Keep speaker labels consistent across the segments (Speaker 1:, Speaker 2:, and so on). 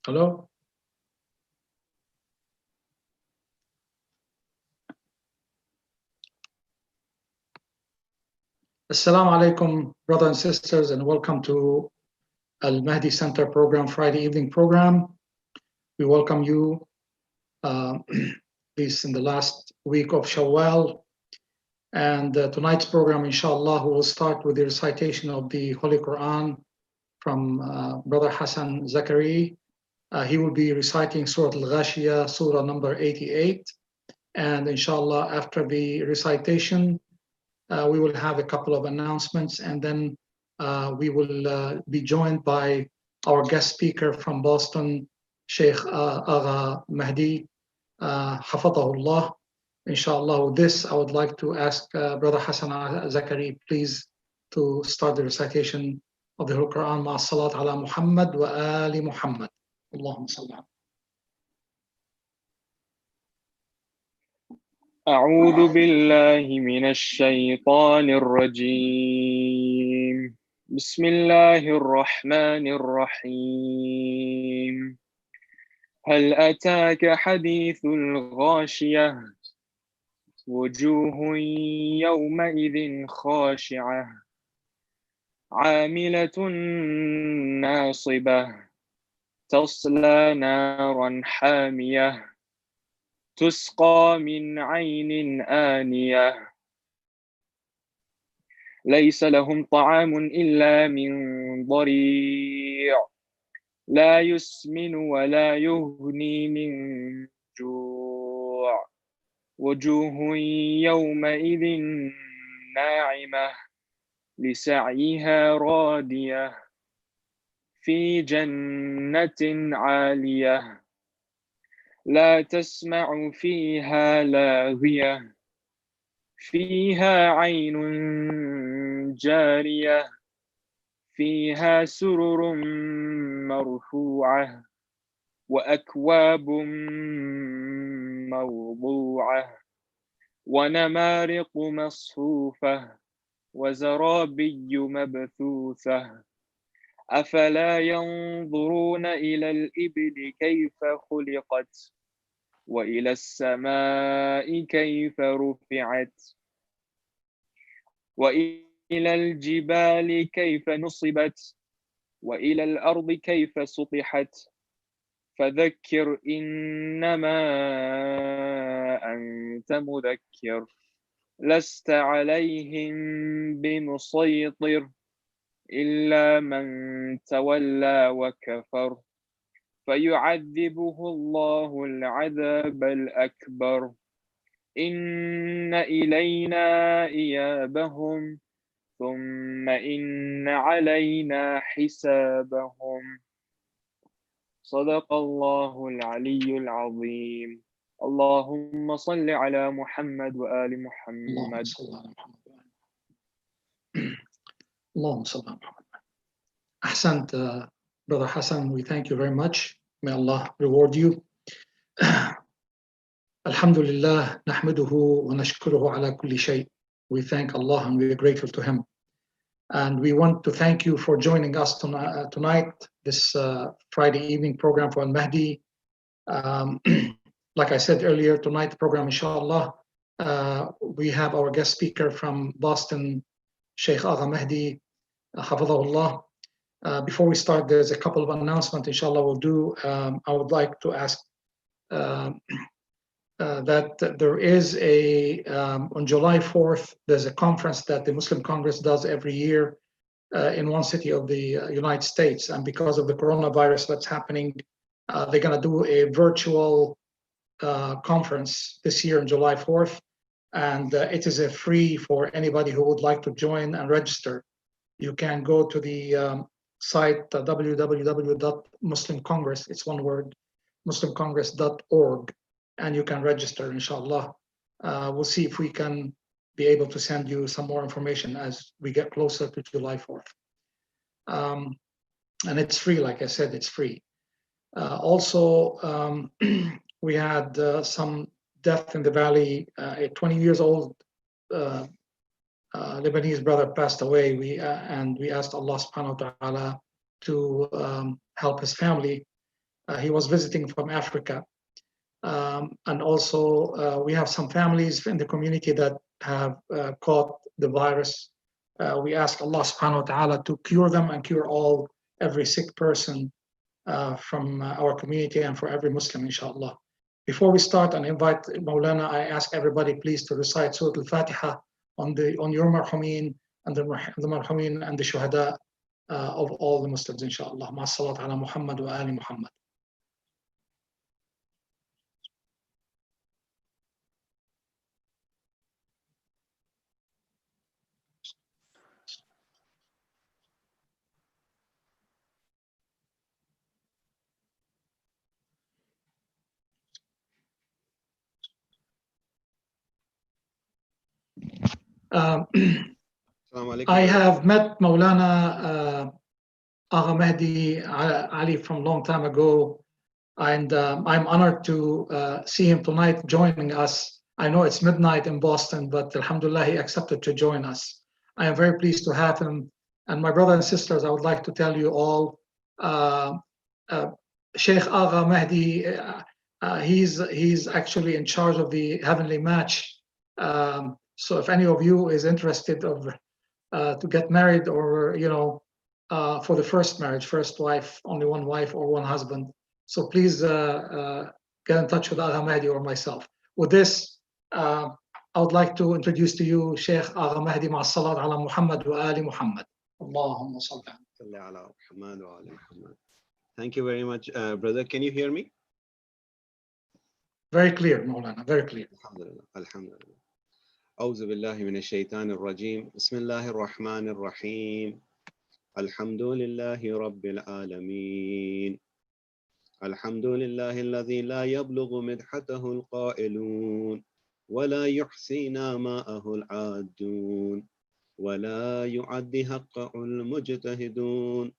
Speaker 1: Hello? Assalamu alaikum, brothers and sisters, and welcome to Al-Mahdi Center Program, Friday evening program. We welcome you, this in the last week of Shawwal. And tonight's program, inshallah, we will start with the recitation of the Holy Quran from Brother Hassan Zakari. He will be reciting Surah Al-Ghashiyah, Surah number 88. And inshallah, after the recitation, we will have a couple of announcements, and then we will be joined by our guest speaker from Boston, Sheikh Agha Mehdi, Hafadahullah. Inshallah, with this, I would like to ask Brother Hassan Zakari, please, to start the recitation of the Holy Quran, Ma salat ala Muhammad wa ali Muhammad. Allahumma salli.
Speaker 2: أعوذ بالله من الشيطان الرجيم بسم الله الرحمن الرحيم هل أتاك حديث الغاشية وجوه يومئذ خاشعة عاملة ناصبة تصلى نارا حامية تسقى من عين آنية ليس لهم طعام إلا من ضريع لا يسمن ولا يغني من جوع وجوه يومئذ ناعمة لسعيها راضية في جنة عالية لا تسمع فيها لاغية فيها عين جارية فيها سرر مرفوعة وأكواب موضوعة ونمارق مصفوفة وزرابي مبثوثة أفلا ينظرون إلى الإبل كيف خلقت وإلى السماء كيف رفعت وإلى الجبال كيف نصبت وإلى الأرض كيف سطحت فذكر إنما أنت مذكر لست عليهم بمسيطر إلا من تولى وكفر فيعذبه الله العذاب الأكبر إن إلينا إيابهم ثم إن علينا حسابهم صدق الله العلي العظيم اللهم صل على محمد وآل محمد
Speaker 1: Allahumma salli ala Muhammad. Ahsant, Brother Hassan, we thank you very much. May Allah reward you. Alhamdulillah, nahmaduhu wa nashkuruhu ala kulli shay. We thank Allah and we are grateful to Him. And we want to thank you for joining us tonight, this Friday evening program for Al-Mahdi. Like I said earlier, tonight's program, inshallah, we have our guest speaker from Boston, Sheikh Agha Mehdi, Hafadahullah. Before we start, there's a couple of announcements, inshallah, we'll do. I would like to ask that there is on July 4th, there's a conference that the Muslim Congress does every year in one city of the United States. And because of the coronavirus that's happening, they're going to do a virtual conference this year on July 4th. And it is a free for anybody who would like to join and register. You can go to the site www.muslimcongress, it's one word, muslimcongress.org, and you can register, inshallah. We'll see if we can be able to send you some more information as we get closer to July 4th. And it's free, like I said, it's free. Also, we had some death in the valley. A 20 years old Lebanese brother passed away. And we asked Allah subhanahu wa ta'ala to help his family. He was visiting from Africa. And also, we have some families in the community that have caught the virus. We ask Allah subhanahu wa ta'ala to cure them and cure every sick person from our community and for every Muslim, inshallah. Before we start and invite Maulana, I ask everybody please to recite Surah Al-Fatiha on your marhumin and the marhumin and the shuhada of all the Muslims, inshallah. Ma salat ala Muhammad wa ali Muhammad. I have met Maulana Agha Mehdi Ali from a long time ago, and I'm honored to see him tonight joining us. I know it's midnight in Boston, but alhamdulillah, he accepted to join us. I am very pleased to have him. And my brothers and sisters, I would like to tell you all, Sheikh Agha Mehdi, he's actually in charge of the Heavenly Match. So if any of you is interested to get married, or for the first marriage, first wife, only one wife or one husband, so please get in touch with Agha Mehdi or myself. With this, I would like to introduce to you Sheikh Agha Mehdi ma salat ala Muhammad wa ali Muhammad. Allahumma salli
Speaker 3: ala Muhammad wa ali Muhammad. Thank you very much, brother. Can you hear me?
Speaker 1: Very clear, Maulana, very clear.
Speaker 3: Alhamdulillah, alhamdulillah. أعوذ بالله من الشيطان الرجيم بسم الله الرحمن الرحيم الحمد لله رب العالمين الحمد لله الذي لا يبلغ مدحته القائلون ولا يحصي ناماءه العادون ولا يعد حقه المجتهدون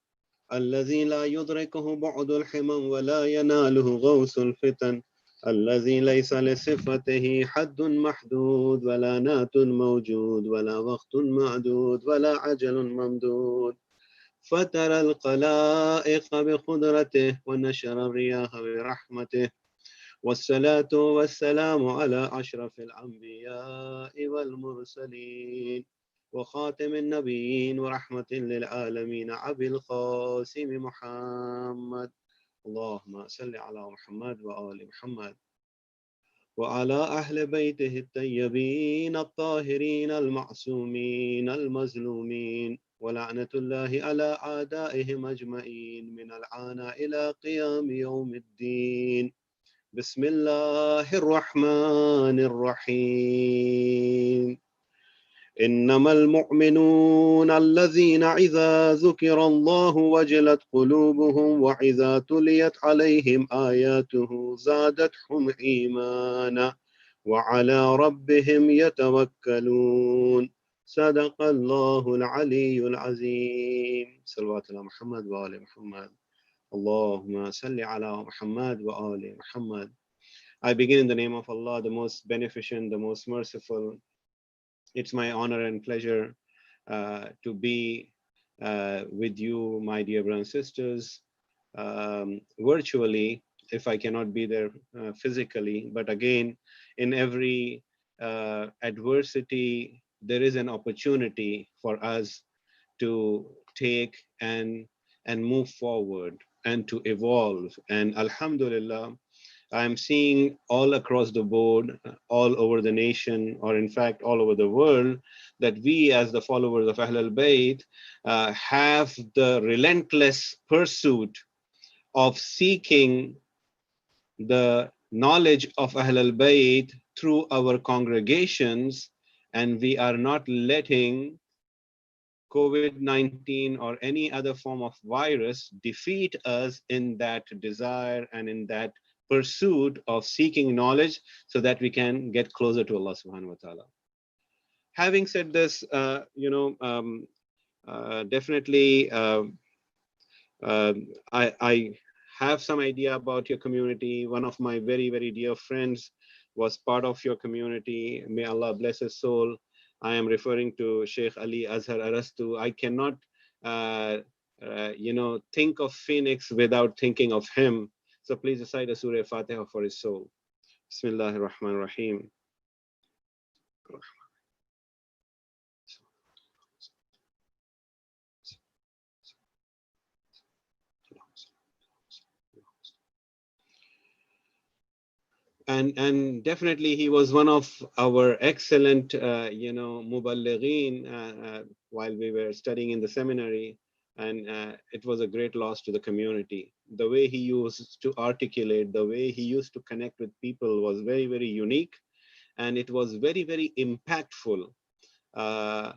Speaker 3: الذي لا يدركه بعد الحمم ولا يناله غوث الفتن الذي ليس لصفته حد محدود ولا نات موجود ولا وقت معدود ولا عجل ممدود فترى الخلائق بقدرته ونشر الرياح برحمته والصلاة والسلام على أشرف الأنبياء والمرسلين وخاتم النبيين ورحمة للعالمين أبي القاسم محمد اللهم صل على محمد وآل محمد وعلى أهل بيته الطيبين الطاهرين المعصومين المظلومين ولعنة الله على أعدائهم أجمعين من الآن إلى قيام يوم الدين بسم الله الرحمن الرحيم إنما المؤمنون الذين إذا ذكر الله وجلت قلوبهم وإذا تليت عليهم آياته زادتهم إيمانا وعلى ربهم يتوكلون صدق الله العلي العظيم صلوات على محمد وآل محمد اللهم صل على محمد وآل محمد. I begin in the name of Allah, the most beneficent, the most merciful. It's my honor and pleasure to be with you, my dear brothers and sisters, virtually, if I cannot be there physically. But again, in every adversity, there is an opportunity for us to take and move forward and to evolve. And alhamdulillah, I'm seeing all across the board, all over the nation, or in fact, all over the world, that we as the followers of Ahlul Bayt have the relentless pursuit of seeking the knowledge of Ahlul Bayt through our congregations, and we are not letting COVID-19 or any other form of virus defeat us in that desire and in that pursuit of seeking knowledge so that we can get closer to Allah subhanahu wa ta'ala. Having said this, definitely I have some idea about your community. One of my very, very dear friends was part of your community. May Allah bless his soul. I am referring to Sheikh Ali Azhar Arastu. I cannot, think of Phoenix without thinking of him. So please recite a Surah Fatiha for his soul. Bismillahir Rahmanir Rahim. And definitely he was one of our excellent muballighin while we were studying in the seminary, and it was a great loss to the community. The way he used to articulate, the way he used to connect with people was very, very unique, and it was very, very impactful. I'm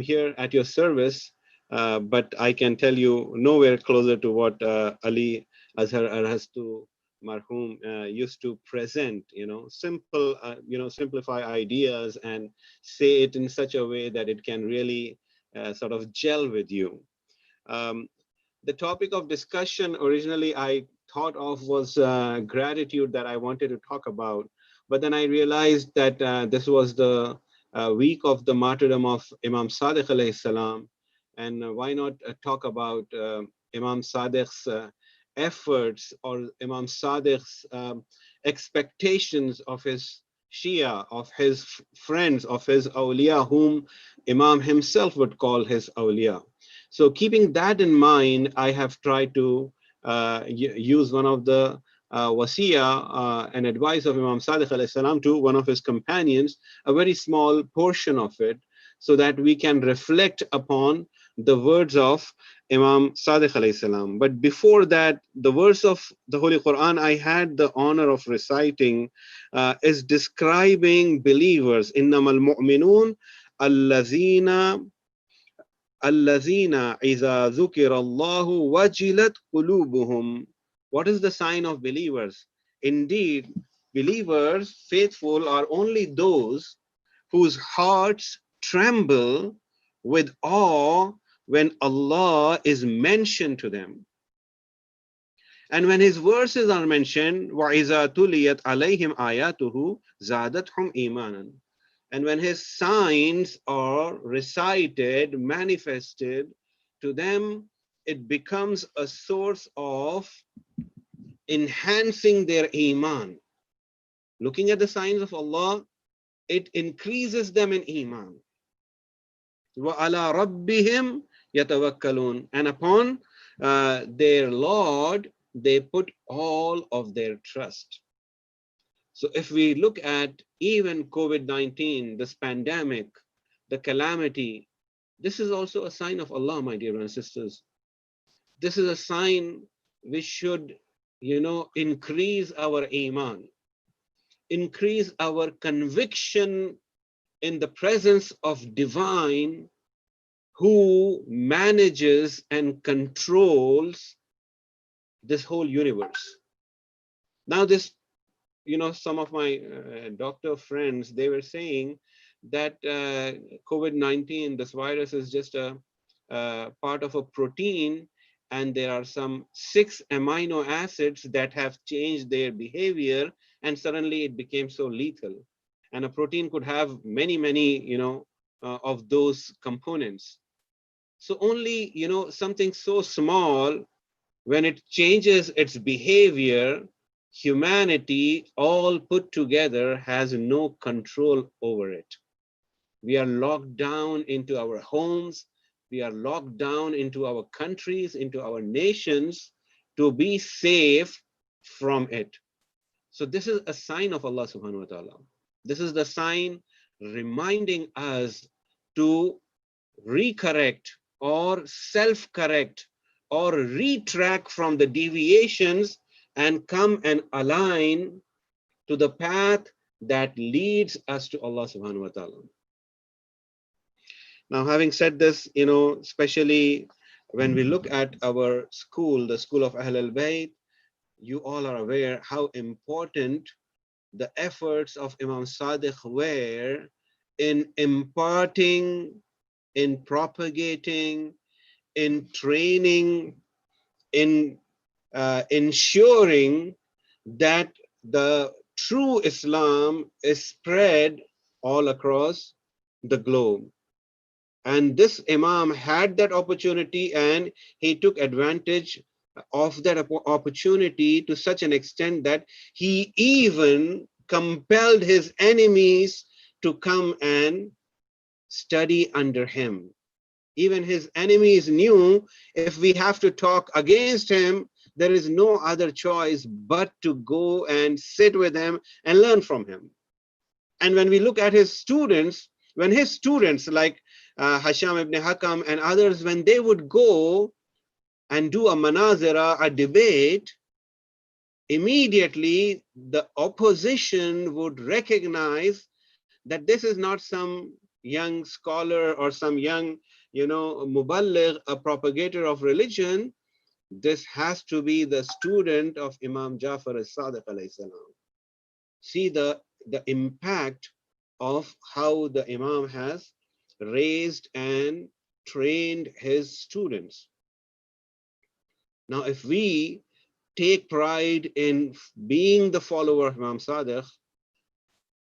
Speaker 3: here at your service, but I can tell you nowhere closer to what Ali Azhar Arhastu Marhum used to present, simple, simplify ideas and say it in such a way that it can really sort of gel with you. The topic of discussion originally I thought of was gratitude that I wanted to talk about, but then I realized that this was the week of the martyrdom of Imam Sadiq alayhi salam, and why not talk about Imam Sadiq's efforts, or Imam Sadiq's expectations of his Shia, of his friends, of his awliya, whom Imam himself would call his awliya. So keeping that in mind, I have tried to use one of the wasiya and advice of Imam Sadiq alayhi salam to one of his companions, a very small portion of it, so that we can reflect upon the words of Imam Sadiq alayhi salam. But before that, the verse of the Holy Quran I had the honor of reciting is describing believers. Innamal mu'minun allazina إذا ذكر الله وجلت قلوبهم. What is the sign of believers? Indeed, believers, faithful, are only those whose hearts tremble with awe when Allah is mentioned to them. And when his verses are mentioned, وَإِذَا تُلِيَتْ عَلَيْهِمْ آيَاتُهُ زَادَتْهُمْ إِيمَانًا. And when his signs are recited, manifested to them, it becomes a source of enhancing their iman. Looking at the signs of Allah, it increases them in iman. وَعَلَى رَبِّهِمْ يَتَوَكَّلُونَ. And upon their Lord, they put all of their trust. So if we look at even COVID-19, this pandemic, the calamity, this is also a sign of Allah, my dear brothers and sisters. This is a sign which should, increase our iman, increase our conviction in the presence of divine, who manages and controls this whole universe. Now this, some of my doctor friends, they were saying that COVID-19, this virus is just a part of a protein, and there are some 6 amino acids that have changed their behavior, and suddenly it became so lethal. And a protein could have many, many, of those components. So only, something so small, when it changes its behavior, humanity all put together has no control over it. We are locked down into our homes. We are locked down into our countries, into our nations, to be safe from it. So this is a sign of Allah subhanahu wa ta'ala. This is the sign reminding us to recorrect or self-correct or retrack from the deviations and come and align to the path that leads us to Allah subhanahu wa ta'ala. Now, having said this, especially when we look at our school, the school of Ahl al-Bayt, you all are aware how important the efforts of Imam Sadiq were in imparting, in propagating, in training, in ensuring that the true Islam is spread all across the globe. And this Imam had that opportunity, and he took advantage of that opportunity to such an extent that he even compelled his enemies to come and study under him. Even his enemies knew if we have to talk against him, there is no other choice but to go and sit with him and learn from him. And when we look at his students, when his students like Hisham ibn Hakam and others, when they would go and do a manazira, a debate, immediately the opposition would recognize that this is not some young scholar or some young, muballigh, a propagator of religion. This has to be the student of Imam Jafar as-Sadiq alayhi salam. See the impact of how the Imam has raised and trained his students. Now, if we take pride in being the follower of Imam Sadiq,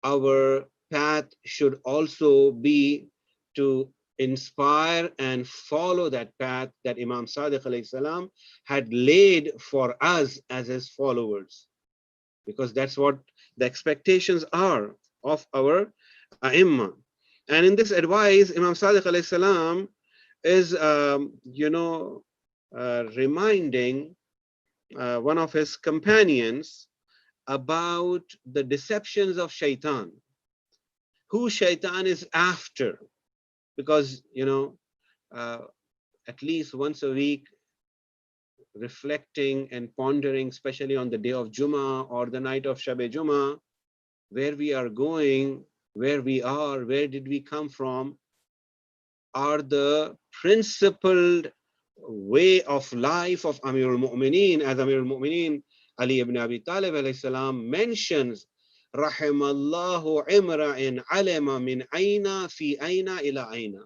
Speaker 3: our path should also be to inspire and follow that path that Imam Sadiq alayhi salam had laid for us as his followers, because that's what the expectations are of our A'immah. And in this advice, Imam Sadiq alayhi salam is, reminding one of his companions about the deceptions of shaitan, who shaitan is after. Because, at least once a week, reflecting and pondering, especially on the day of Jummah or the night of Shab-e Jummah, where we are going, where we are, where did we come from, are the principled way of life of Amir al-Mu'mineen, as Amir al-Mu'mineen Ali ibn Abi Talib alayhi salam mentions, Rahimallahu imra'in alima min aina fi aina ila aina.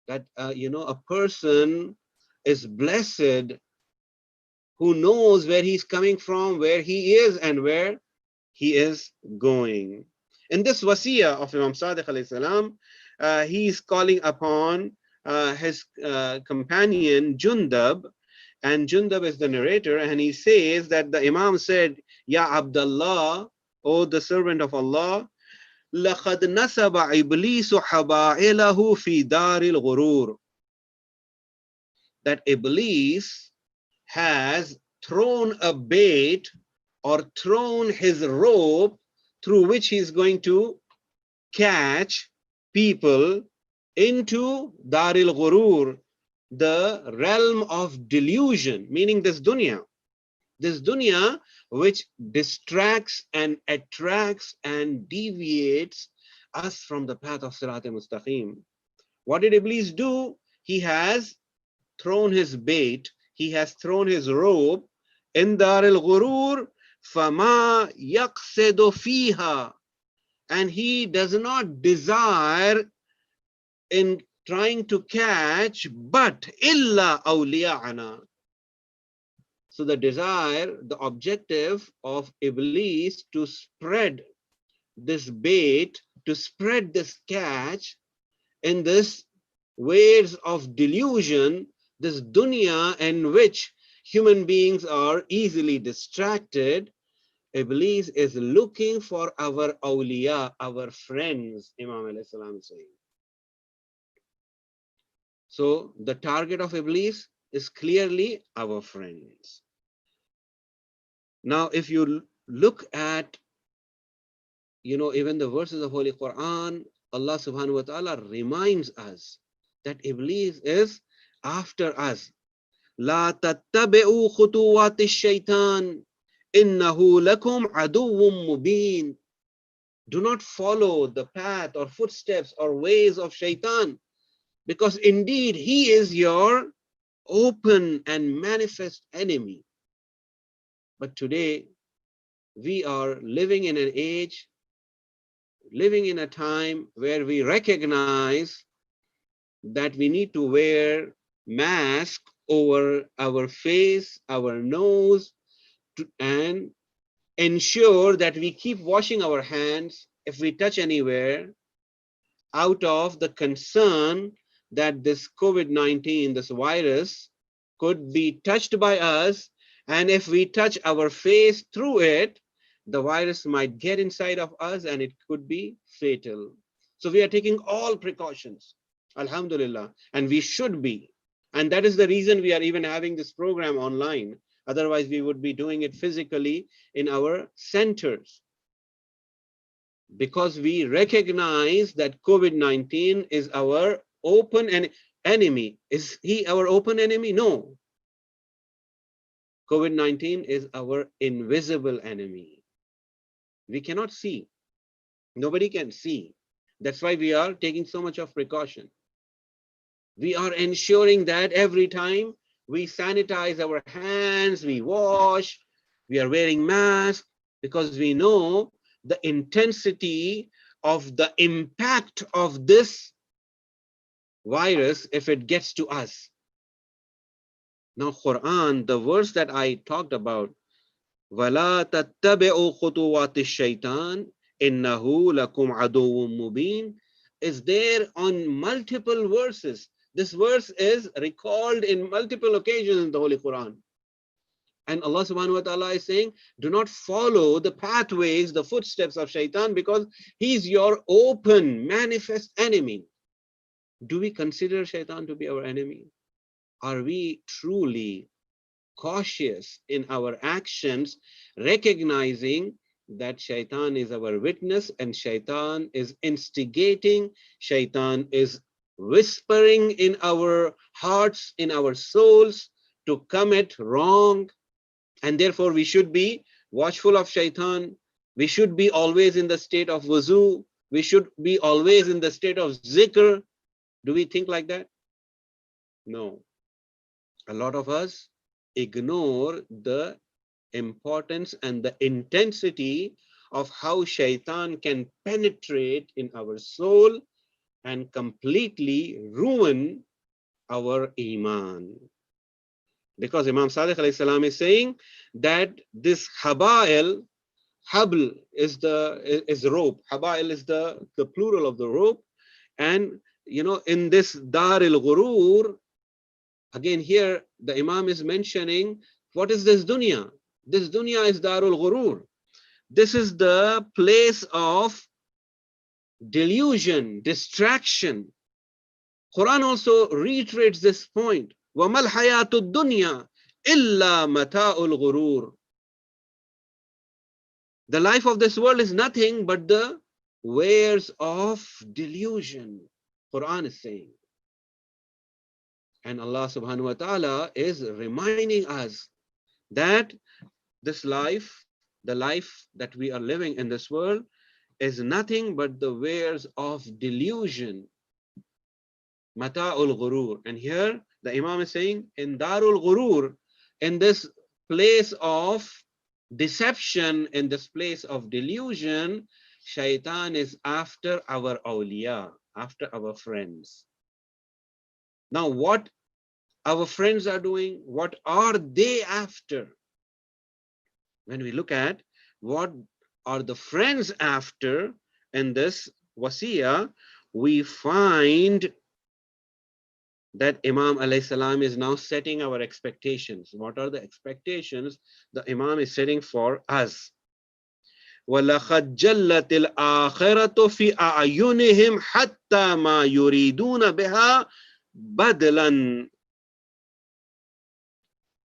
Speaker 3: That, a person is blessed who knows where he's coming from, where he is, and where he is going. In this wasiyah of Imam Sadiq alayhi salam, he is calling upon his companion Jundab, and Jundab is the narrator, and he says that the Imam said, Ya Abdullah, O the servant of Allah, لَقَدْ نَسَبَ إِبْلِيسُ حَبَائِلَهُ فِي دَارِ الْغُرُورِ. That Iblis has thrown a bait or thrown his rope through which he is going to catch people into Daril Ghurur, the realm of delusion, meaning this dunya which distracts and attracts and deviates us from the path of Sirat al-Mustaqim. What did Iblis do? He has thrown his bait, he has thrown his rope in Daril Ghurur, فَمَا يَقْصِدُ فِيهَا, and he does not desire in trying to catch but illa awliya'ana. So the desire, the objective of Iblis to spread this bait, to spread this catch in this waves of delusion, this dunya in which human beings are easily distracted. Iblis is looking for our awliya, our friends, Imam alayhi salam is saying. So the target of Iblis is clearly our friends. Now, if you look at, even the verses of Holy Quran, Allah subhanahu wa ta'ala reminds us that Iblis is after us. La tattabi'u khutuwati shaitan, innahu lakum aduwwum mubin. Do not follow the path or footsteps or ways of shaitan, because indeed he is your open and manifest enemy. But today, we are living in an age, living in a time where we recognize that we need to wear mask over our face, our nose, and ensure that we keep washing our hands if we touch anywhere, out of the concern that this COVID-19, this virus, could be touched by us, and if we touch our face through it, the virus might get inside of us and it could be fatal. So we are taking all precautions, alhamdulillah, and we should be. And that is the reason we are even having this program online. Otherwise, we would be doing it physically in our centers. Because we recognize that COVID-19 is our open enemy. Is he our open enemy? No. COVID-19 is our invisible enemy. We cannot see. Nobody can see. That's why we are taking so much of precaution. We are ensuring that every time we sanitize our hands, we wash, we are wearing masks, because we know the intensity of the impact of this virus if it gets to us. Now, Quran, the verse that I talked about, وَلَا تَتَّبِعُوا خُطُوَاتِ الشَّيْطَانِ إِنَّهُ لَكُمْ عَدُوٌّ مُبِينٌ, is there on multiple verses. This verse is recalled in multiple occasions in the Holy Quran. And Allah subhanahu wa ta'ala is saying, do not follow the pathways, the footsteps of shaitan, because he's your open, manifest enemy. Do we consider shaitan to be our enemy? Are we truly cautious in our actions, recognizing that shaitan is our witness and shaitan is instigating, shaitan is whispering in our hearts, in our souls to commit wrong, and therefore we should be watchful of shaitan. We should be always in the state of wuzu. We should be always in the state of zikr. Do we think like that? No. A lot of us ignore the importance and the intensity of how shaitan can penetrate in our soul and completely ruin our iman. Because Imam Sadiq alayhi salam is saying that this haba'il, habl is rope, haba'il is the plural of the rope, and in this dar al-ghurur, again here the Imam is mentioning, what is this dunya? This dunya is darul ghurur. This is the place of delusion, distraction. Quran also reiterates this point. وَمَا الْحَيَاةُ الدُّنْيَا إِلَّا مَتَاءُ الْغُرُورِ. The life of this world is nothing but the wares of delusion, Quran is saying. And Allah subhanahu wa ta'ala is reminding us that this life, the life that we are living in this world, is nothing but the wares of delusion. Mata'ul ghurur. And here the Imam is saying, in Darul Ghurur, in this place of deception, in this place of delusion, shaitan is after our awliya, after our friends. Now, what our friends are doing, what are they after? When we look at what are the friends after in this wasiyah, we find that Imam alayhi salam is now setting our expectations. What are the expectations the Imam is setting for us? وَلَقَدْ جَلَّتِ الْآخِرَةُ فِي أَعْيُنِهِمْ حَتَّى مَا يُرِيدُونَ بِهَا بَدْلًا.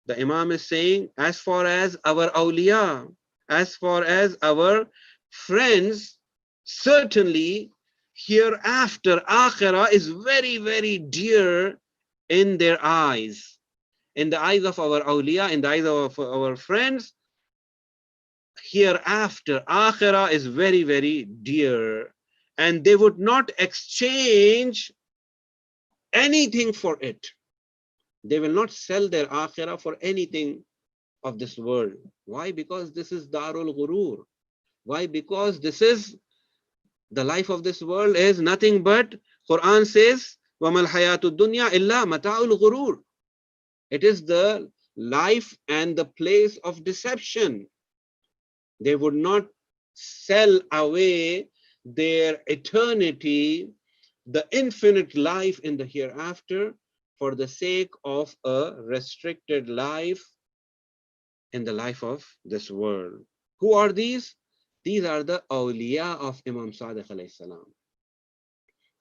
Speaker 3: The Imam is saying, as far as our awliya, as far as our friends, certainly hereafter, akhirah is very, very dear in their eyes. In the eyes of our awliya, in the eyes of our friends, hereafter, akhirah is very, very dear. And they would not exchange anything for it. They will not sell their akhirah for anything of this world. Why? Because this is Darul Ghurur. Why? Because this is the life of this world is nothing but, Quran says, وَمَا الْحَيَاةُ الدُّنْيَا إِلَّا مَتَاعُ الْغُرُورِ. It is the life and the place of deception. They would not sell away their eternity, the infinite life in the hereafter, for the sake of a restricted life in the life of this world. Who are these? These are the awliya of Imam Sadiq alayhi salam.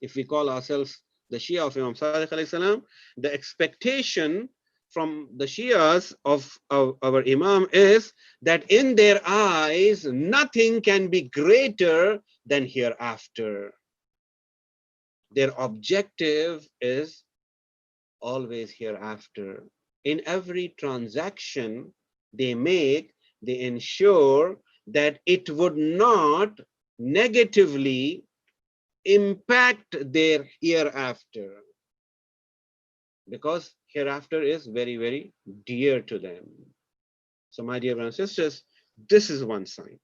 Speaker 3: If we call ourselves the Shia of Imam Sadiq alayhi salam, the expectation from the Shias of our Imam is that in their eyes, nothing can be greater than hereafter. Their objective is always hereafter. In every transaction they make, they ensure that it would not negatively impact their hereafter, because hereafter is very, very dear to them. So my dear brothers and sisters, this is one sign.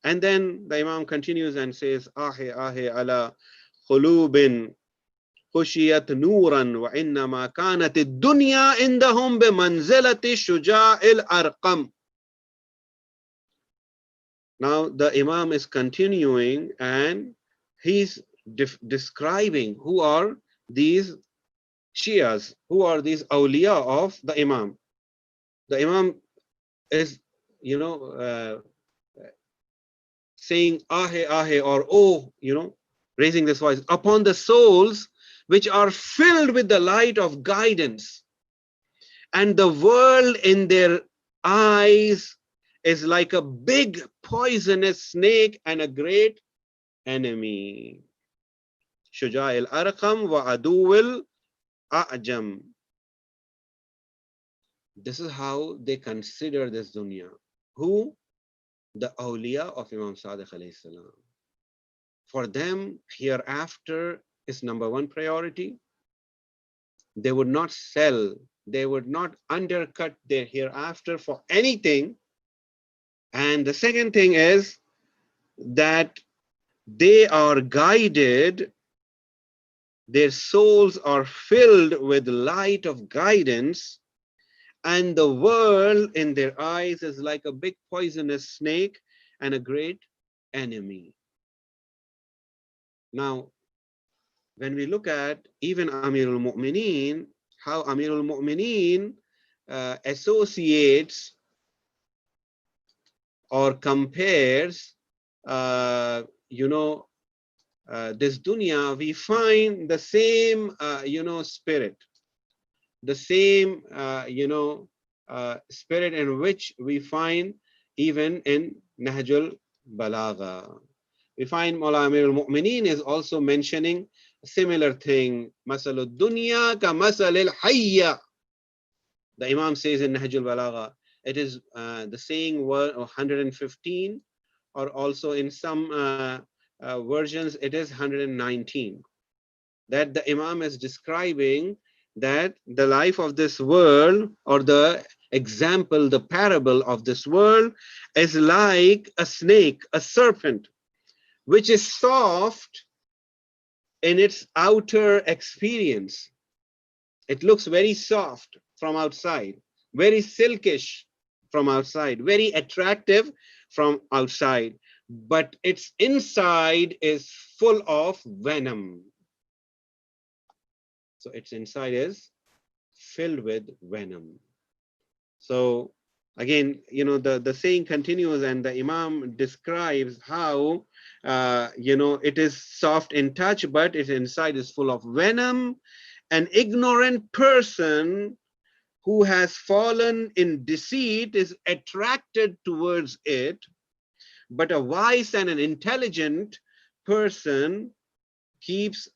Speaker 3: And then the Imam continues and says, Ahe ahe ala khulubin خشيت نورا وإنما كانت الدنيا عندهم بمنزلة الشجاع الأرقم. Now the Imam is continuing and he's describing who are these Shias, who are these awliya of the Imam. The Imam is, saying ahe ahe, or oh, raising this voice upon the souls which are filled with the light of guidance, and the world in their eyes is like a big poisonous snake and a great enemy. Shuja al-Arqam wa Adu al-A'jam. This is how they consider this dunya. Who? The awliya of Imam Sadiq alayhi salam. For them, hereafter is number one priority. They would not sell, they would not undercut their hereafter for anything. And the second thing is that they are guided, their souls are filled with light of guidance, and the world in their eyes is like a big poisonous snake and a great enemy. Now, when we look at even Amirul Mu'mineen, how Amirul Mu'mineen associates or compares, this dunya, we find the same, spirit, the same, spirit in which we find even in Nahjul Balagha. We find Mawla Amirul Mu'mineen is also mentioning a similar thing. Masalul dunya ka masalil hayya. The Imam says in Nahjul Balagha, it is the saying 115, or also in some versions it is 119. That the Imam is describing that the life of this world, or the example, the parable of this world, is like a snake, a serpent, which is soft in its outer experience. It looks very soft from outside, very silkish from outside, very attractive from outside, but its inside is full of venom. So its inside is filled with venom. So again, the saying continues, and the Imam describes how it is soft in touch, but its inside is full of venom. An ignorant person who has fallen in deceit is attracted towards it, but a wise and an intelligent person keeps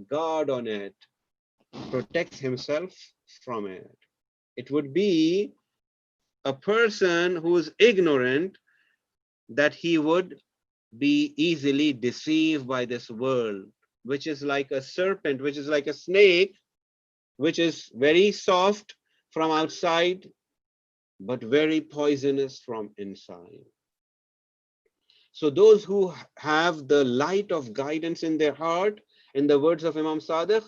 Speaker 3: guard on it, protects himself from it. It would be a person who is ignorant, that he would be easily deceived by this world, which is like a serpent, which is like a snake, which is very soft from outside, but very poisonous from inside. So those who have the light of guidance in their heart, in the words of Imam Sadiq,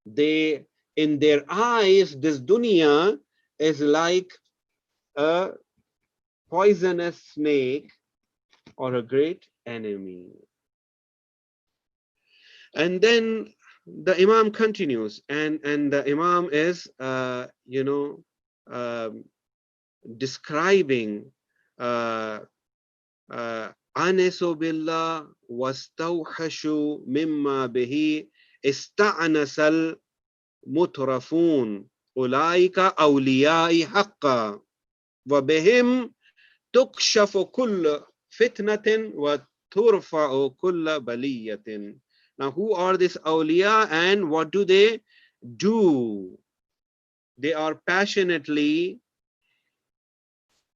Speaker 3: they, in their eyes, this dunya is like a poisonous snake or a great enemy. And then the Imam continues, and the Imam is, describing أنس بالله واستوحش مما به استأنس المترفون أولئك أولياء حقا وبهم تكشف كل فتنة وترفع كل بلية. Now, who are these awliya and what do they do? They are passionately,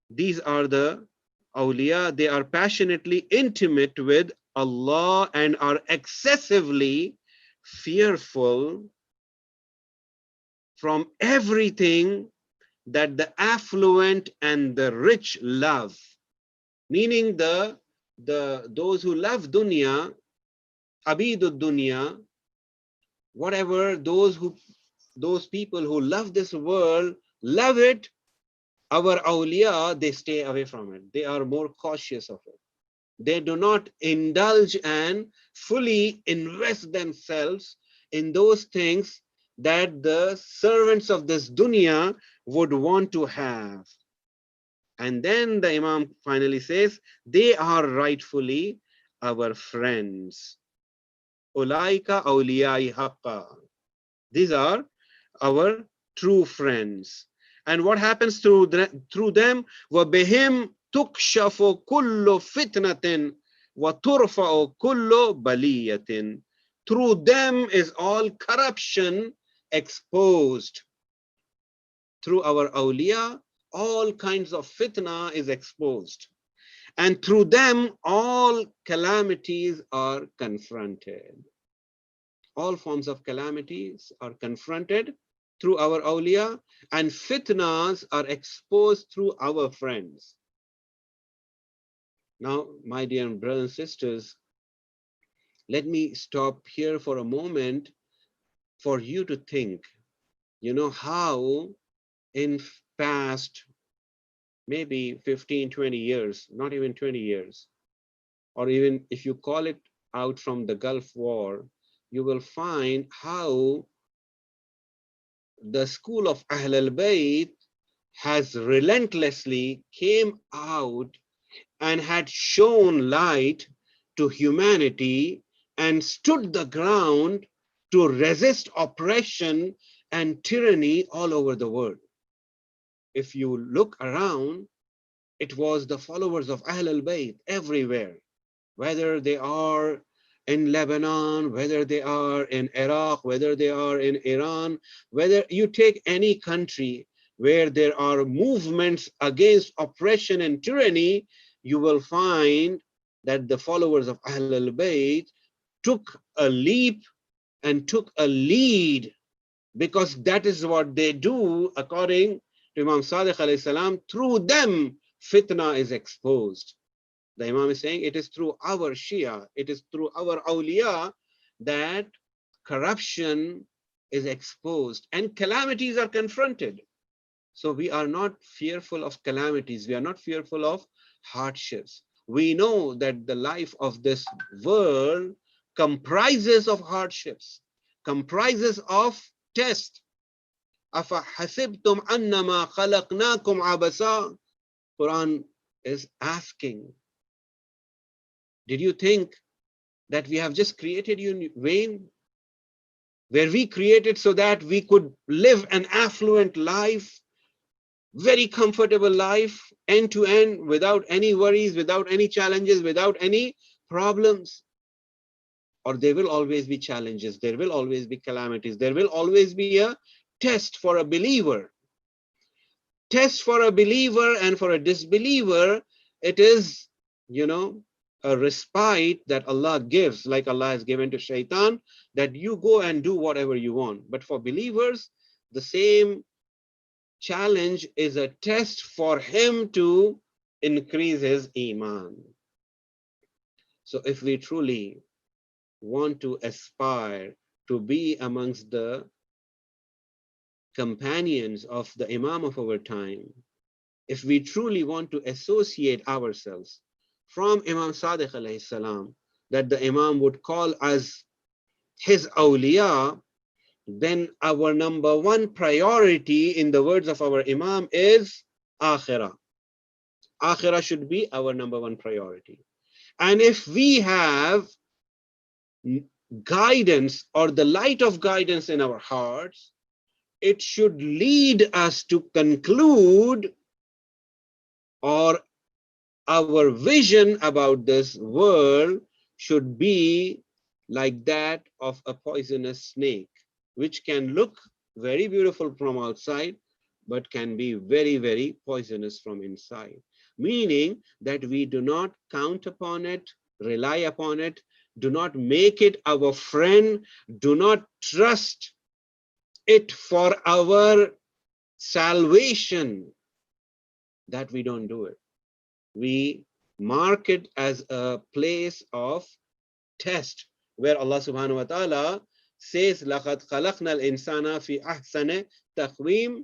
Speaker 3: these are the awliya, they are passionately intimate with Allah and are excessively fearful from everything that the affluent and the rich love. Meaning those who love dunya, abidud dunya, whatever those people who love this world love it, our awliya, they stay away from it. They are more cautious of it. They do not indulge and fully invest themselves in those things that the servants of this dunya would want to have. And then the Imam finally says, they are rightfully our friends. Ulaika awliyai haqqa. These are our true friends. And what happens through them? وَبِهِمْ تُكْشَفُ كُلُّ فِتْنَةٍ وَتُرْفَعُ كُلُّ بَلِيَّةٍ. Through them is all corruption exposed. Through our awliya, all kinds of fitna is exposed. And through them, all calamities are confronted. All forms of calamities are confronted through our awliya, and fitnas are exposed through our friends. Now, my dear brothers and sisters, let me stop here for a moment for you to think, how in past, maybe 15, 20 years, not even 20 years, or even if you call it out from the Gulf War, you will find how the school of Ahl al-Bayt has relentlessly came out and had shown light to humanity and stood the ground to resist oppression and tyranny all over the world. If you look around, it was the followers of Ahl al-Bayt everywhere, whether they are in Lebanon, whether they are in Iraq, whether they are in Iran, whether you take any country where there are movements against oppression and tyranny, you will find that the followers of Ahl al-Bayt took a leap and took a lead, because that is what they do according to Imam Sadiq alayhi salam. Through them, fitna is exposed. The Imam is saying it is through our Shia, it is through our awliya that corruption is exposed and calamities are confronted. So we are not fearful of calamities. We are not fearful of hardships. We know that the life of this world comprises of hardships, comprises of tests. أَفَحَسِبْتُمْ أَنَّمَا خَلَقْنَاكُمْ عَبَثًا. Quran is asking, did you think that we have just created you in vain? Were we created so that we could live an affluent life, very comfortable life, end to end, without any worries, without any challenges, without any problems? Or there will always be challenges, there will always be calamities, there will always be a test for a believer. Test for a believer, and for a disbeliever, it is, a respite that Allah gives, like Allah has given to Shaitan, that you go and do whatever you want. But for believers, the same challenge is a test for him to increase his iman. So if we truly want to aspire to be amongst the companions of the Imam of our time, if we truly want to associate ourselves from Imam Sadiq alayhi salam, that the Imam would call us his awliya, then our number one priority, in the words of our Imam, is akhirah. Akhirah should be our number one priority. And if we have guidance or the light of guidance in our hearts, it should lead us to conclude, or our vision about this world should be like that of a poisonous snake, which can look very beautiful from outside, but can be very, very poisonous from inside. Meaning that we do not count upon it, rely upon it, do not make it our friend, do not trust it for our salvation, that we don't do it. We mark it as a place of test, where Allah subhanahu wa ta'ala says, لَقَدْ خَلَقْنَا الْإِنسَانَ فِي أَحْسَنِ تَقْوِيمٍ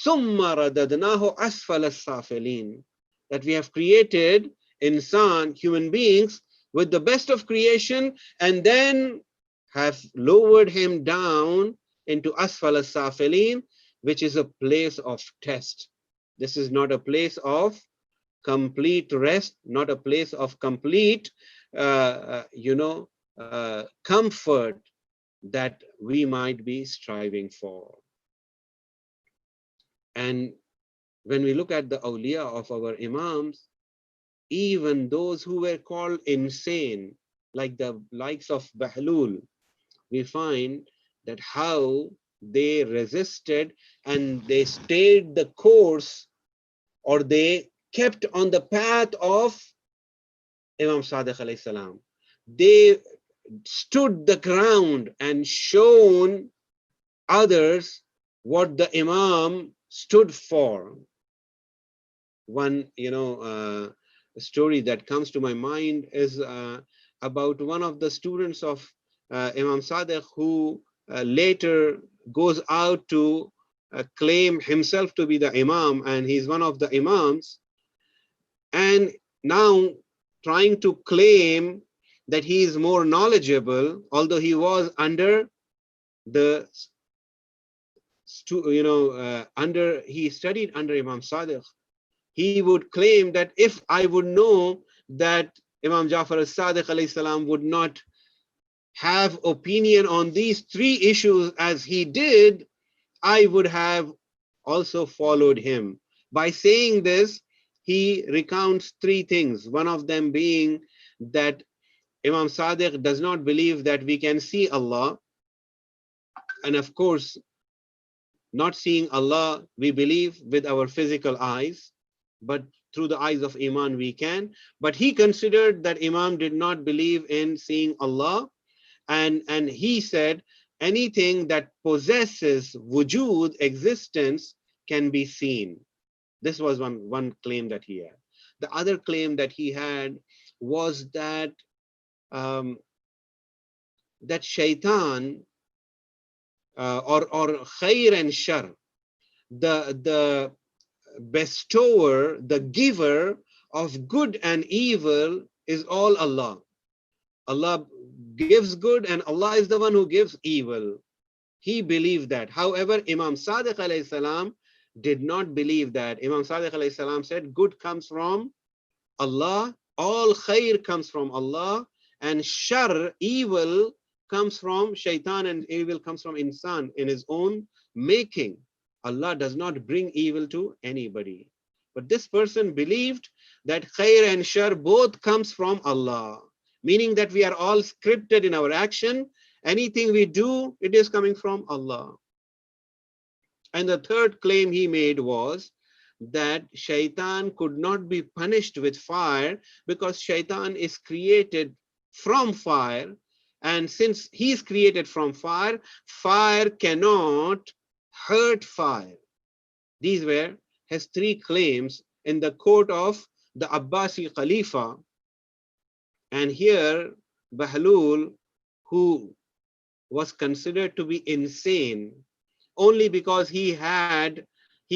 Speaker 3: ثُمَّ رَدَدْنَاهُ أَسْفَلَ السَّافِلِينَ, that we have created insan, human beings, with the best of creation, and then have lowered him down into asfal as-safilin, which is a place of test. This is not a place of complete rest, not a place of complete, comfort that we might be striving for. And when we look at the awliya of our imams, even those who were called insane, like the likes of Bahlul, we find that how they resisted and they stayed the course, or they kept on the path of Imam Sadiq alayhi salam. They stood the ground and shown others what the Imam stood for. One, story that comes to my mind is about one of the students of Imam Sadiq, who later goes out to claim himself to be the Imam, and he's one of the Imams, and now trying to claim that he is more knowledgeable, although he was under the, he studied under Imam Sadiq. He would claim that if I would know that Imam Jafar as-Sadiq alayhi salam would not have opinion on these three issues as he did, I would have also followed him. By saying this, he recounts three things. One of them being that Imam Sadiq does not believe that we can see Allah. And of course, not seeing Allah, we believe with our physical eyes, but through the eyes of Iman we can. But he considered that Imam did not believe in seeing Allah, and he said anything that possesses wujud, existence, can be seen. This was one claim that he had. The other claim that he had was that that shaitan, or khair and shar, the bestower, the giver of good and evil, is all Allah. Allah gives good and Allah is the one who gives evil. He believed that. However, Imam Sadiq alayhi salam did not believe that. Imam Sadiq alayhi salam said good comes from Allah, all khair comes from Allah, and shar, evil, comes from shaitan, and evil comes from insan in his own making. Allah does not bring evil to anybody. But this person believed that khair and shar both comes from Allah, meaning that we are all scripted in our action. Anything we do, it is coming from Allah. And the third claim he made was that shaitan could not be punished with fire because shaitan is created from fire. And since he is created from fire, fire cannot hurt fire. These were his three claims in the court of the Abbasi Khalifa. And here Bahlul, who was considered to be insane only because he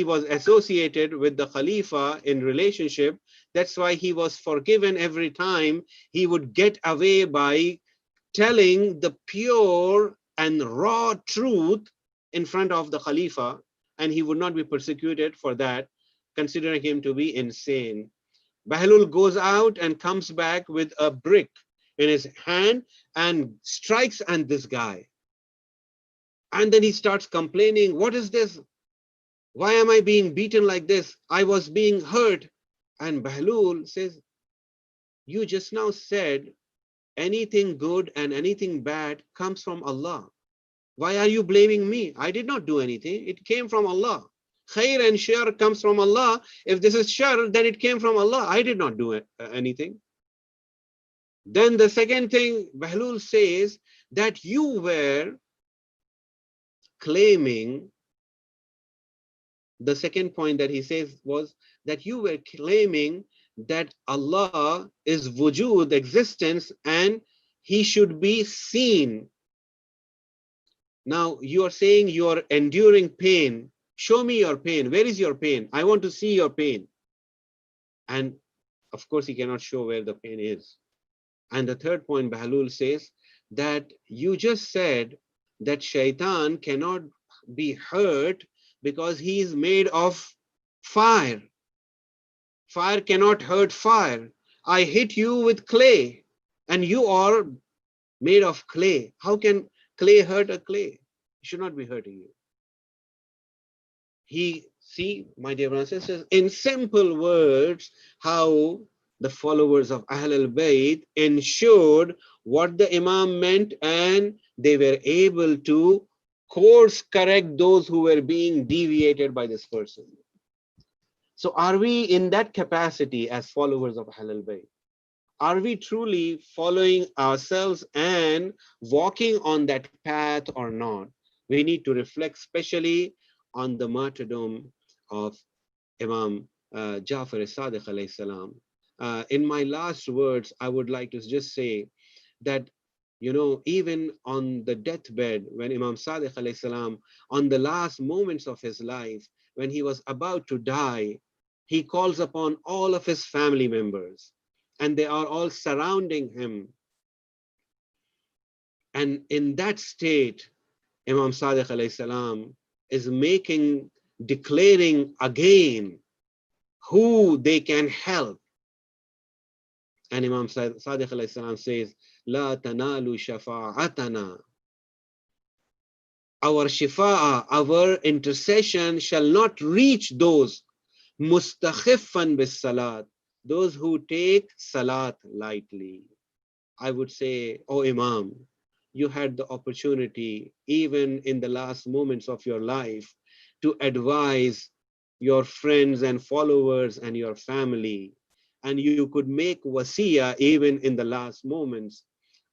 Speaker 3: was associated with the Khalifa in relationship, that's why he was forgiven every time he would get away by telling the pure and raw truth in front of the Khalifa, and he would not be persecuted for that, considering him to be insane. Bahlul goes out and comes back with a brick in his hand and strikes at this guy. And then he starts complaining, what is this? Why am I being beaten like this? I was being hurt. And Bahlul says, you just now said anything good and anything bad comes from Allah. Why are you blaming me? I did not do anything. It came from Allah. Khair and shar comes from Allah. If this is shar, then it came from Allah. I did not do anything. Then the second thing Bahlul says, that you were claiming, the second point that he says was that you were claiming that Allah is wujud, existence, and he should be seen. Now you are saying you are enduring pain. Show me your pain. Where is your pain? I want to see your pain. And of course, he cannot show where the pain is. And the third point, Bahlul says that you just said that shaitan cannot be hurt because he is made of fire. Fire cannot hurt fire. I hit you with clay and you are made of clay. How can clay hurt a clay? It should not be hurting you. See, my dear brothers and sisters, in simple words, how the followers of Ahl al-Bayt ensured what the Imam meant, and they were able to course correct those who were being deviated by this person. So are we in that capacity as followers of Ahl al-Bayt? Are we truly following ourselves and walking on that path or not? We need to reflect especially on the martyrdom of Imam Ja'far as-Sadiq alayhi salam. In my last words, I would like to just say that, you know, even on the deathbed, when Imam Sadiq alayhi salam, on the last moments of his life, when he was about to die, he calls upon all of his family members, and they are all surrounding him. And in that state, Imam Sadiq alayhi salam is declaring again who they can help. And Imam Sadiq alayhi salam says, La tanalu shafa'atana. Our shifa'a, our intercession shall not reach those mustakhifan bis salat, those who take salat lightly. I would say, oh Imam, you had the opportunity, even in the last moments of your life, to advise your friends and followers and your family. And you could make wasiyah even in the last moments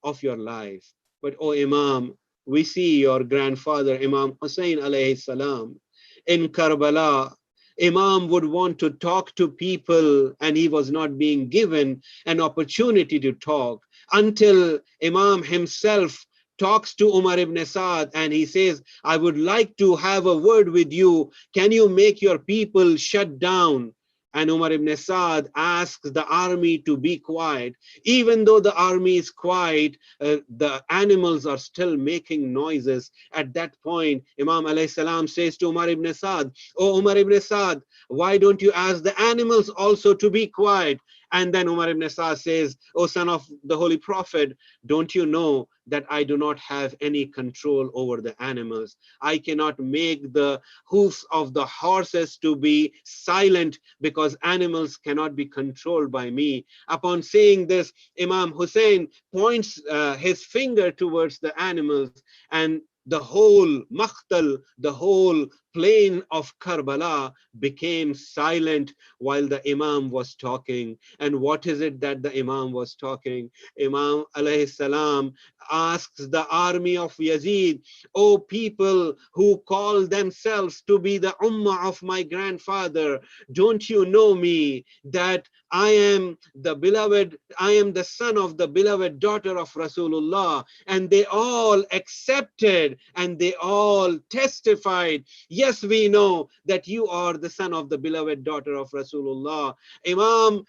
Speaker 3: of your life. But oh Imam, we see your grandfather, Imam Hussein alayhi salam, in Karbala. Imam would want to talk to people and he was not being given an opportunity to talk until Imam himself talks to Umar ibn Saad and he says, I would like to have a word with you. Can you make your people shut down? And Umar ibn Saad asks the army to be quiet. Even though the army is quiet, the animals are still making noises. At that point, Imam alayhi salam says to Umar ibn Saad, oh Umar ibn Saad, why don't you ask the animals also to be quiet? And then Umar ibn Saad says, oh son of the Holy Prophet, don't you know that I do not have any control over the animals? I cannot make the hoofs of the horses to be silent because animals cannot be controlled by me. Upon saying this, Imam Hussein points his finger towards the animals, and the whole Makhtal, the whole plain of Karbala became silent while the Imam was talking. And what is it that the Imam was talking? Imam alayhi salam asks the army of Yazid, oh people who call themselves to be the ummah of my grandfather, don't you know me, that I am the son of the beloved daughter of Rasulullah? And they all accepted and they all testified, yes, we know that you are the son of the beloved daughter of Rasulullah. Imam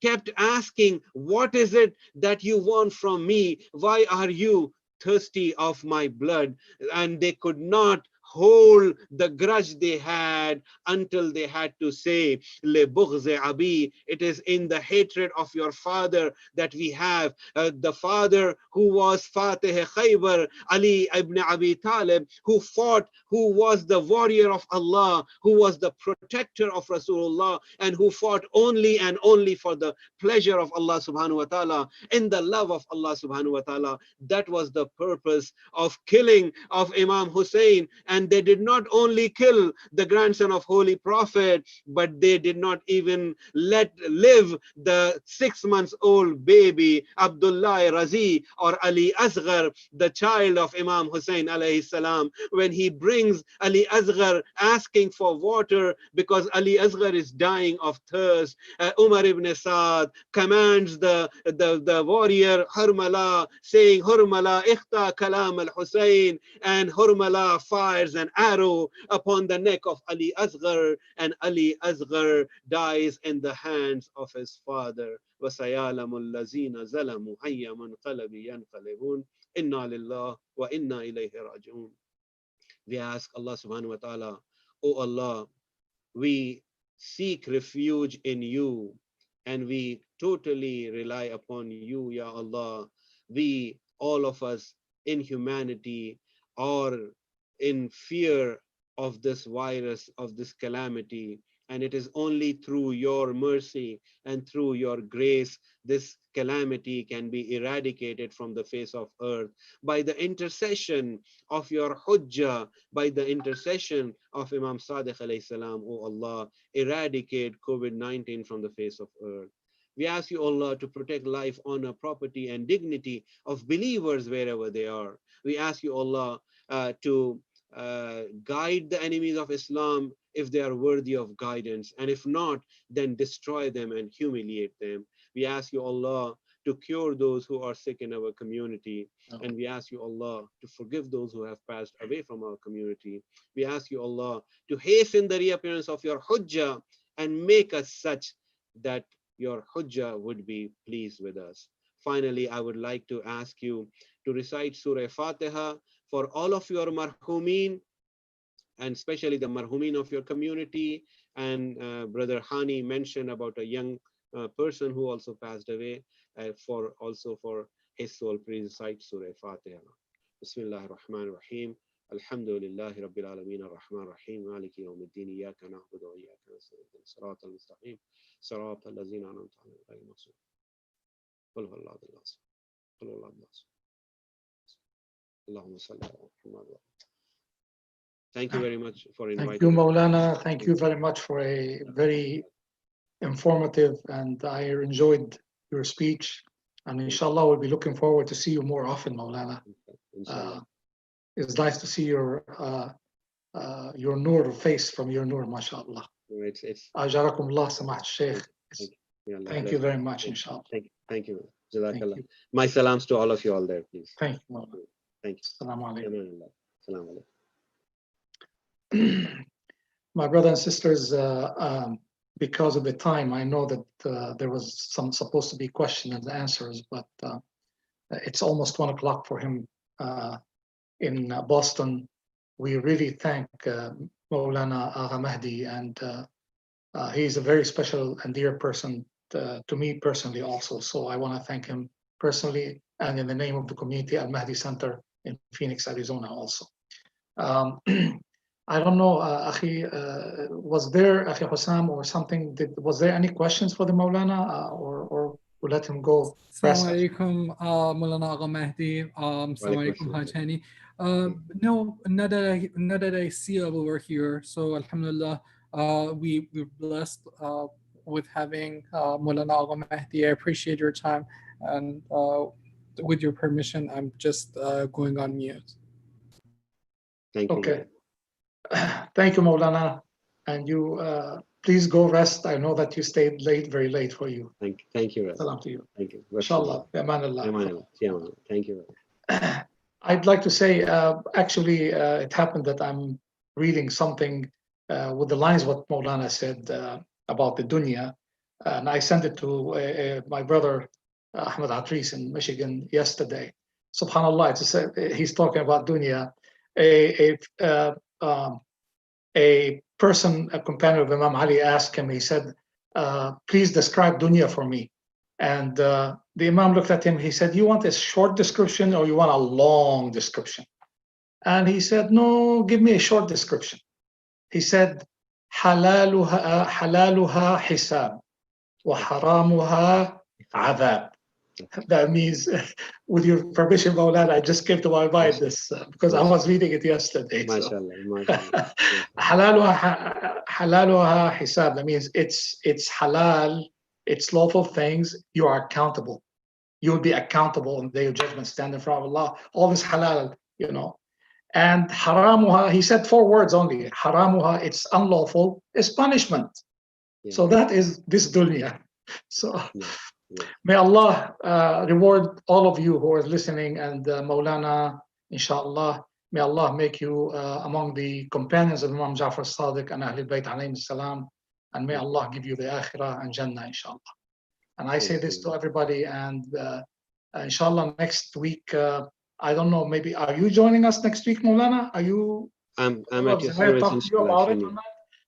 Speaker 3: kept asking, what is it that you want from me? Why are you thirsty of my blood? And they could not hold the grudge they had until they had to say, Le bughzi abi, it is in the hatred of your father that we have. The father who was Fatih Khaybar, Ali ibn Abi Talib, who fought, who was the warrior of Allah, who was the protector of Rasulullah, and who fought only and only for the pleasure of Allah subhanahu wa ta'ala, in the love of Allah subhanahu wa ta'ala. That was the purpose of killing of Imam Hussein. And they did not only kill the grandson of Holy Prophet, but they did not even let live the 6 months old baby Abdullah Razi or Ali Asghar, the child of Imam Hussein alayhi salam. When he brings Ali Asghar asking for water because Ali Asghar is dying of thirst, Umar ibn Saad commands the warrior Hurmala, saying, Hurmala ikhta kalam al-Hussein, and Hurmala fires an arrow upon the neck of Ali Asghar, and Ali Asghar dies in the hands of his father. وَسَيَعْلَمُ الَّذِينَ ظَلَمُوا أَيَّ مُنْقَلَبٍ يَنْقَلِبُونَ إِنَّا لِلَّهِ وَإِنَّا إِلَيْهِ رَاجِعُونَ. We ask Allah subhanahu wa ta'ala, O Allah, we seek refuge in you and we totally rely upon you, Ya Allah. We, all of us in humanity, are in fear of this virus, of this calamity. And it is only through your mercy and through your grace this calamity can be eradicated from the face of earth. By the intercession of your Hujjah, by the intercession of Imam Sadiq alayhi salam, O Allah, eradicate COVID-19 from the face of earth. We ask you, Allah, to protect life, honor, property, and dignity of believers wherever they are. We ask you, Allah, to guide the enemies of Islam if they are worthy of guidance, and if not, then destroy them and humiliate them. We ask you, Allah, to cure those who are sick in our community, and we ask you, Allah, to forgive those who have passed away from our community. We ask you, Allah, to hasten the reappearance of your Hujjah and make us such that your Hujjah would be pleased with us. Finally, I would like to ask you to recite Surah Fatiha for all of your marhumin, and especially the marhumin of your community. And Brother Hani mentioned about a young person who also passed away, for his soul. Please recite Surah Fatiha. Bismillah ar-Rahman ar-Rahim. Alhamdulillahi Rabbil Alameen ar-Rahman ar-Rahim. Maliki yawmiddin. Iyaka na'budu wa iyaka nasta'in. Sirata al-Mustaqim. Sirata allazina an'amta alayhim ghayril maghdubi alayhim. Qul huwallahu ahad. Qul huwallahu ahad. Allahumma salli ala Muhammad. Thank you very much for inviting
Speaker 1: Thank you,
Speaker 3: us.
Speaker 1: Maulana. Thank you very much for a very informative, and I enjoyed your speech. And inshallah, we'll be looking forward to see you more often, Maulana. It's nice to see your nur face from your nur, mashallah. Ajarakumullah, Samahat Sheikh. Thank you very much, inshallah.
Speaker 3: Thank you. Jazakallah. My salams to all of you all there, please.
Speaker 1: Thank you, Maulana.
Speaker 3: Thank you.
Speaker 1: Assalamu alaikum.
Speaker 3: Assalamu alaikum.
Speaker 1: My brothers and sisters, because of the time, I know that there was supposed to be questions and answers, but it's almost 1 o'clock for him in Boston. We really thank Maulana Agha Mehdi, and he's a very special and dear person to me personally also. So I want to thank him personally and in the name of the community Al-Mahdi Center in Phoenix, Arizona also. I don't know, Akhi, was there, Akhi Hussam or something, was there any questions for the Maulana or we'll let him go?
Speaker 4: Assalamu alaikum, Maulana Agha Mehdi. Assalamu alaikum, Haj Hani. No, not that I see over here. So Alhamdulillah, we're blessed with having Maulana Agha Mehdi. I appreciate your time, and with your permission, I'm just going on mute.
Speaker 3: Thank you.
Speaker 1: Okay. Thank you, Maulana. And you, please go rest. I know that you stayed late, very late for you.
Speaker 3: Thank you.
Speaker 1: Salam to you.
Speaker 3: Thank you.
Speaker 1: Inshallah. Amanallah.
Speaker 3: Thank you.
Speaker 1: I'd like to say, actually, it happened that I'm reading something with the lines what Maulana said about the dunya. And I sent it to my brother Ahmed Atris in Michigan yesterday. Subhanallah, he's talking about dunya. A person, a companion of Imam Ali, asked him. He said, "Please describe dunya for me." And the Imam looked at him. He said, "You want a short description or you want a long description?" And he said, "No, give me a short description." He said, "حلالها حساب وحرامها عذاب." That means, with your permission, Maulana, I just came to my mind this because I was reading it yesterday.
Speaker 3: MashaAllah.
Speaker 1: حلالها حساب. That means it's halal, it's lawful things. You are accountable. You will be accountable on the day of judgment, stand in front of Allah. All this halal, And haramuha, he said 4 words only. Haramuha, it's unlawful, it's punishment.
Speaker 3: Yeah.
Speaker 1: So that is this dunya. So
Speaker 3: Yeah.
Speaker 1: may Allah reward all of you who are listening, and Maulana, inshallah, may Allah make you among the companions of Imam Ja'far Sadiq and Ahlul Bayt alayhi salam, and may Allah give you the akhirah and Jannah, inshallah. And I say this to everybody, and inshallah next week, I don't know, maybe are you joining us next week, Maulana? Are you?
Speaker 3: I'm at your service, inshallah.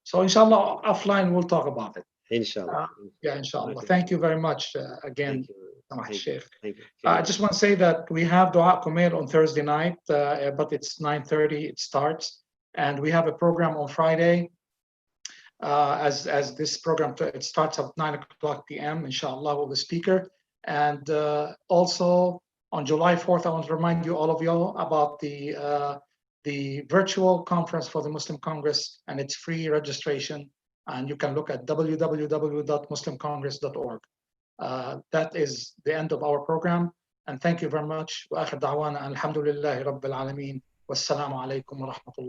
Speaker 1: So inshallah, offline we'll talk about it.
Speaker 3: Inshallah.
Speaker 1: Yeah, inshallah. Thank you very much again, Sheikh.
Speaker 3: Thank you.
Speaker 1: I just want to say that we have Dua Kumail on Thursday night, but it's 9:30, it starts. And we have a program on Friday, as this program, it starts at 9:00 p.m., inshallah, with the speaker. And also on July 4th, I want to remind you, all of you, about the virtual conference for the Muslim Congress, and it's free registration. And you can look at www.muslimcongress.org. That is the end of our program. And thank you very much. وآخر دعوانا الحمد لله رب العالمين والسلام عليكم ورحمة الله.